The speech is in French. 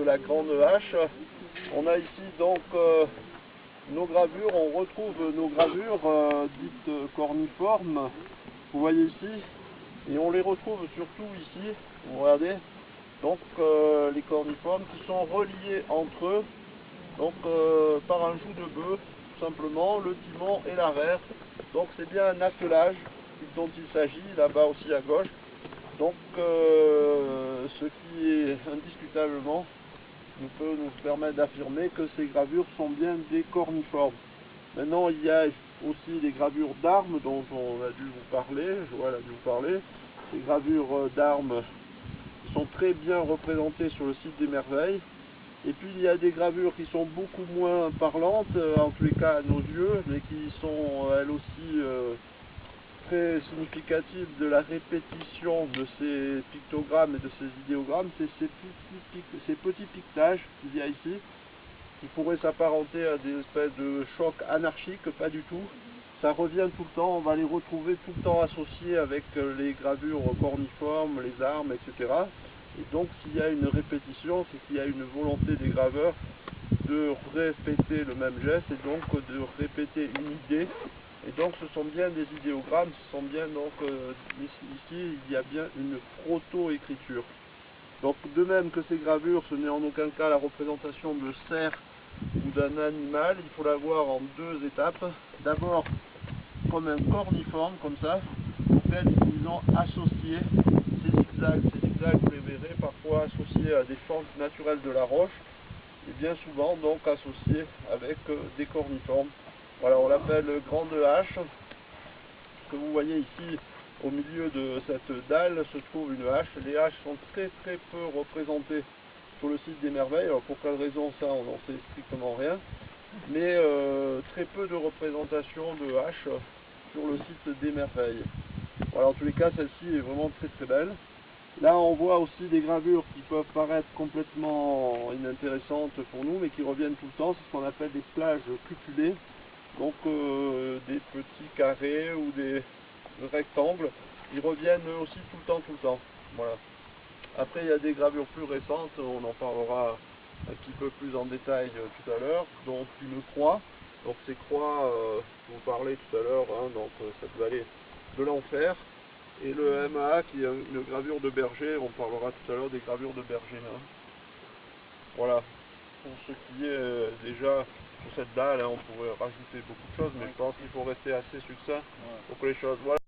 de la grande hache. On a ici donc nos gravures, on retrouve nos gravures dites corniformes, vous voyez ici, et on les retrouve surtout ici, vous regardez, donc les corniformes qui sont reliés entre eux, donc par un joug de bœuf, tout simplement, le timon et l'arrière. Donc c'est bien un attelage dont il s'agit, là-bas aussi à gauche. Donc ce qui est indiscutablement peut nous permettre d'affirmer que ces gravures sont bien des corniformes. Maintenant il y a aussi des gravures d'armes dont on a dû vous parler, Joël a dû vous parler. Ces gravures d'armes sont très bien représentées sur le site des merveilles. Et puis il y a des gravures qui sont beaucoup moins parlantes, en tous les cas à nos yeux, mais qui sont elles aussi très significatives de la répétition de ces pictogrammes et de ces idéogrammes. C'est ces petits piquetages qu'il y a ici, qui pourraient s'apparenter à des espèces de chocs anarchiques, pas du tout. Ça revient tout le temps, on va les retrouver tout le temps associés avec les gravures corniformes, les armes, etc. Et donc s'il y a une répétition, c'est qu'il y a une volonté des graveurs de répéter le même geste et donc de répéter une idée. Et donc ce sont bien des idéogrammes, ce sont bien donc ici il y a bien une proto-écriture. Donc de même que ces gravures, ce n'est en aucun cas la représentation de cerf ou d'un animal, il faut la voir en deux étapes. D'abord comme un corniforme comme ça, auquel ils ont associé ces zigzags. Ces zigzags, vous les verrez parfois associés à des fentes naturelles de la roche, et bien souvent donc associés avec des corniformes. Voilà, on l'appelle grande hache. Ce que vous voyez ici au milieu de cette dalle se trouve une hache. Les haches sont très peu représentées sur le site des merveilles. Alors pour quelle raison, ça on n'en sait strictement rien, mais très peu de représentations de haches sur le site des merveilles. Voilà, en tous les cas celle-ci est vraiment très belle. Là on voit aussi des gravures qui peuvent paraître complètement inintéressantes pour nous, mais qui reviennent tout le temps. C'est ce qu'on appelle des plages cupulées, donc des petits carrés ou des rectangles. Ils reviennent aussi tout le temps. Voilà. Après il y a des gravures plus récentes, on en parlera un petit peu plus en détail tout à l'heure, donc une croix. Donc ces croix, je vous parlais tout à l'heure, hein, donc cette vallée de l'enfer. Et le MAA qui est une gravure de berger, on parlera tout à l'heure des gravures de berger. Hein. Voilà, pour ce qui est déjà sur cette dalle, hein, on pourrait rajouter beaucoup de choses, mais je pense qu'il faut rester assez succinct pour que les choses... Voilà.